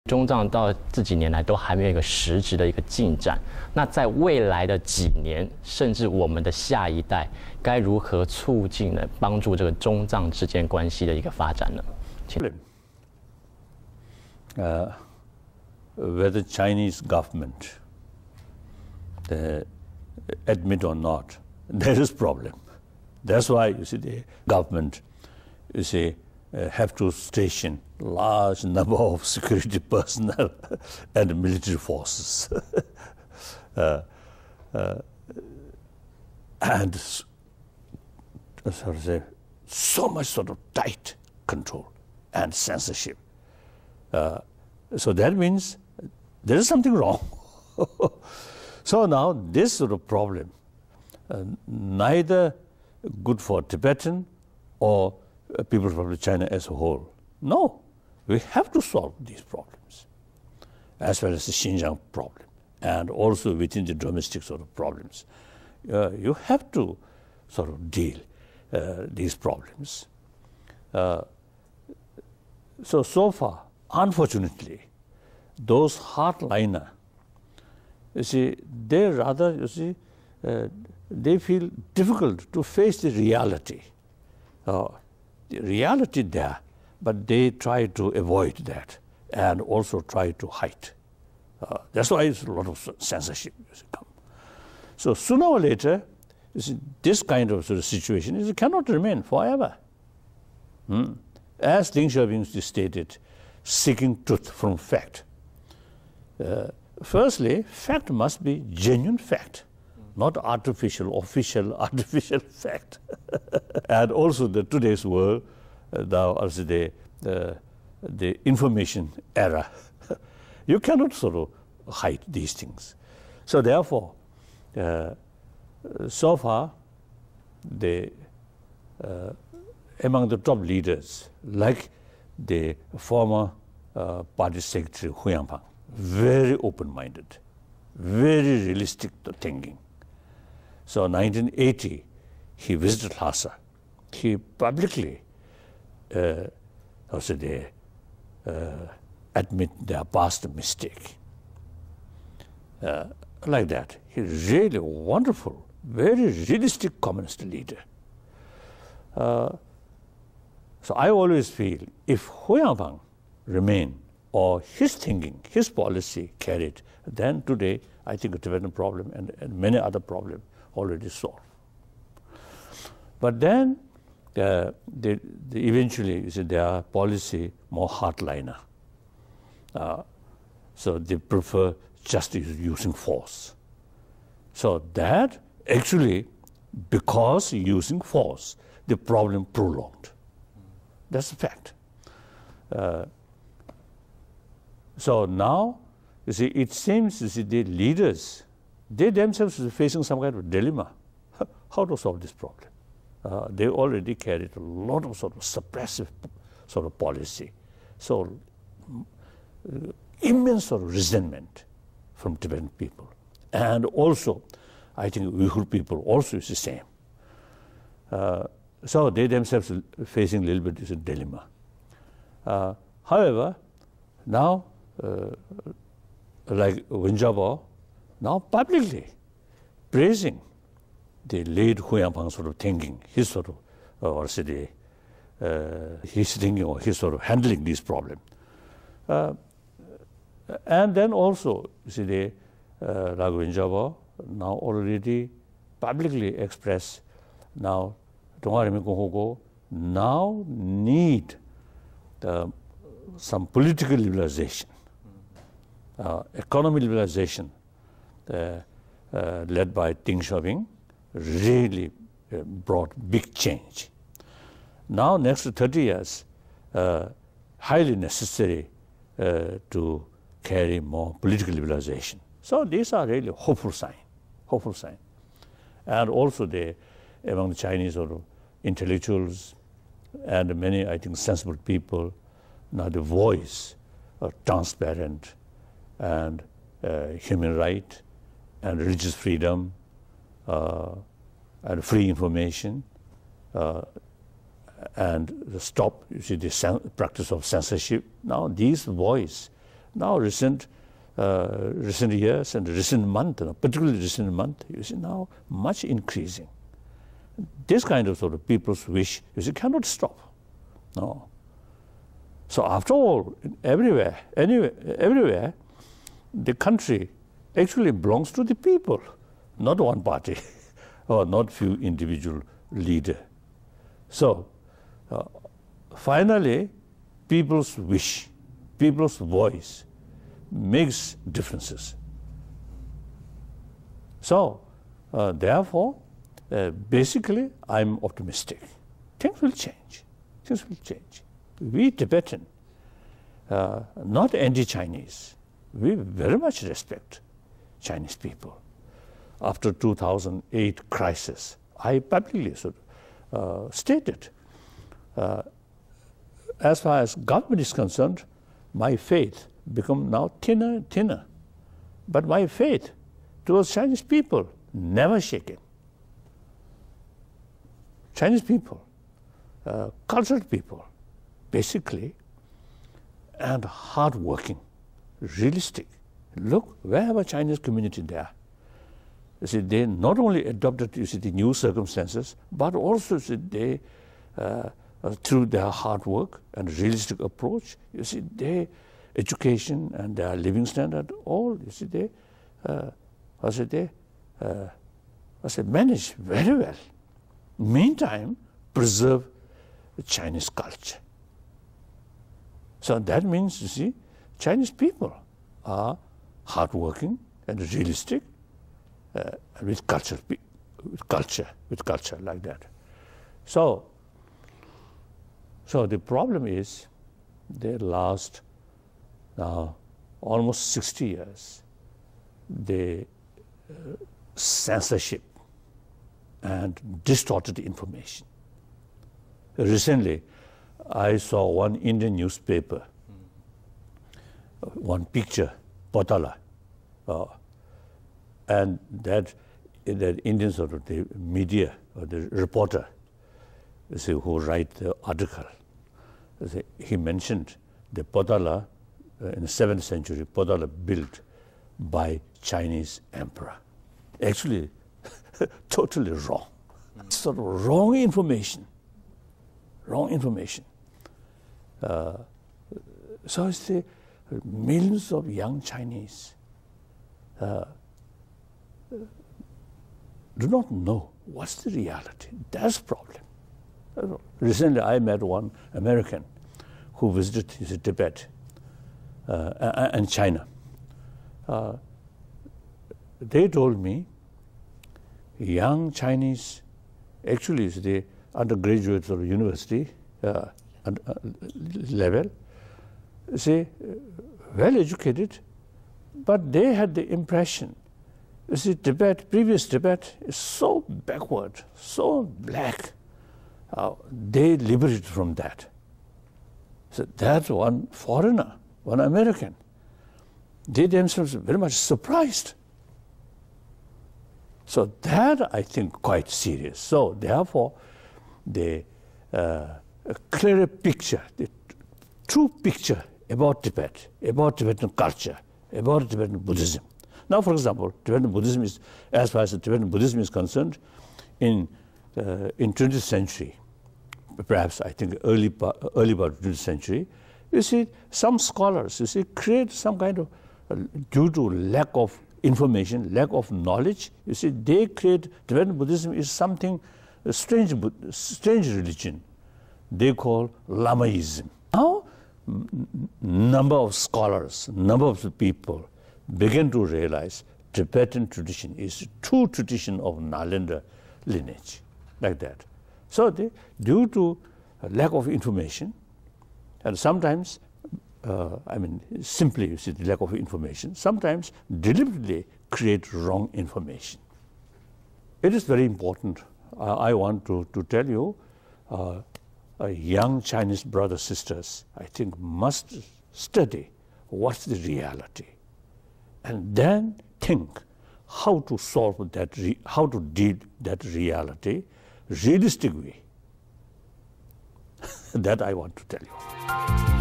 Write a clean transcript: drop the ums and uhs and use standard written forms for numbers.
中藏到这几年来都还没有一个实质的一个进展。那在未来的几年，甚至我们的下一代，该如何促进呢？帮助这个中藏之间关系的一个发展呢？请。Whether Chinese government admit or not, there is problem. That's why you see the government, you see, have to station large number of security personnel and military forces, and so much sort of tight control and censorship. So that means there is something wrong. So now this sort of problem, neither good for Tibetan or people from China as a whole. No, we have to solve these problems, as well as the Xinjiang problem, and also within the domestic sort of problems. You have to sort of deal these problems. So far, unfortunately, those hardliner, you see, they rather, you see, they feel difficult to face the reality. The reality there, but they try to avoid that and also try to hide. That's why it's a lot of censorship. So sooner or later, you see, this kind of, sort of situation is, it cannot remain forever. As Deng Xiaoping stated, seeking truth from fact. Firstly, fact must be genuine fact, not artificial, official, artificial fact. And also today's world, now also the information era, you cannot sort of hide these things. So therefore, so far, among the top leaders, like the former party secretary Hu Yangpang, very open-minded, very realistic thinking. So 1980, he visited Lhasa. He publicly admit their past mistake. Like that, he really wonderful, very realistic communist leader. So I always feel if Hu Yangpang remain, or his thinking, his policy carried, then today I think the Tibetan problem and many other problems already solved. But then eventually, you see, their policy more hardliner. So they prefer just using force. So that actually, because using force, the problem prolonged. That's a fact. So now, you see, it seems, you see, the leaders, they themselves are facing some kind of dilemma. How to solve this problem? They already carried a lot of sort of suppressive sort of policy. So immense sort of resentment from Tibetan people. And also, I think Uyghur people also is the same. So they themselves are facing a little bit of a dilemma. However, now, like Wenjabo, now publicly praising the late Hu Yangpang sort of thinking, his sort of, his thinking or his sort of handling this problem. And then also, you see, the Wenjabo now already publicly expressed now now need some political liberalization, economic liberalization led by Deng Xiaoping really brought big change. Now, next 30 years, highly necessary to carry more political liberalization. So these are really hopeful sign. And also among the Chinese sort of intellectuals and many, I think, sensible people, now the voice of transparent and human right and religious freedom and free information and stop, you see, the practice of censorship. Now these voice now recent years and recent month, particularly recent month, you see now much increasing. This kind of sort of people's wish, you see, cannot stop. No. So after all, everywhere, the country actually belongs to the people, not one party or not few individual leaders. So finally, people's wish, people's voice makes differences. So therefore, basically, I'm optimistic. Things will change. Things will change. We Tibetan, not anti-Chinese, we very much respect Chinese people. After 2008 crisis, I publicly stated, as far as government is concerned, my faith become now thinner and thinner. But my faith towards Chinese people never shaken. Chinese people, cultured people, basically, and hardworking, realistic. Look, wherever Chinese community there, you see, they not only adopted, you see, the new circumstances, but also, you see, they, through their hard work and realistic approach, you see, their education and their living standard, all, you see, they, manage very well. Meantime, preserve Chinese culture. So that means, you see, Chinese people are hardworking and realistic, with culture like that. So the problem is, they last now almost 60 years, the censorship and distorted information. Recently, I saw one Indian newspaper, one picture, Potala, and that Indian sort of the media or the reporter, see, who write the article, see, he mentioned the Potala in the 7th century, Potala built by Chinese emperor. Actually, totally wrong. Sort of wrong information. Wrong information. So it's the millions of young Chinese do not know what's the reality. That's the problem. Recently, I met one American who visited Tibet and China. They told me young Chinese, actually it's the undergraduates or university level, say, well educated, but they had the impression, you see, Tibet, previous Tibet is so backward, so black. They liberated from that. So that's one foreigner, one American. They themselves are very much surprised. So that, I think, quite serious. So therefore, the clearer picture, the true picture about Tibet, about Tibetan culture, about Tibetan Buddhism. Now, for example, Tibetan Buddhism is, as far as Tibetan Buddhism is concerned, in 20th century, perhaps I think early part of 20th century, you see, some scholars, you see, create some kind of, due to lack of information, lack of knowledge, you see, they create, Tibetan Buddhism is something, a strange religion. They call Lamaism. Now, number of scholars, number of people begin to realize Tibetan tradition is true tradition of Nalanda lineage, like that. So they, due to lack of information, and sometimes, simply, you see, the lack of information, sometimes deliberately create wrong information. It is very important. I want to tell you, young Chinese brothers, sisters, I think must study what's the reality, and then think how to solve that, how to deal that reality, realistic way. That I want to tell you.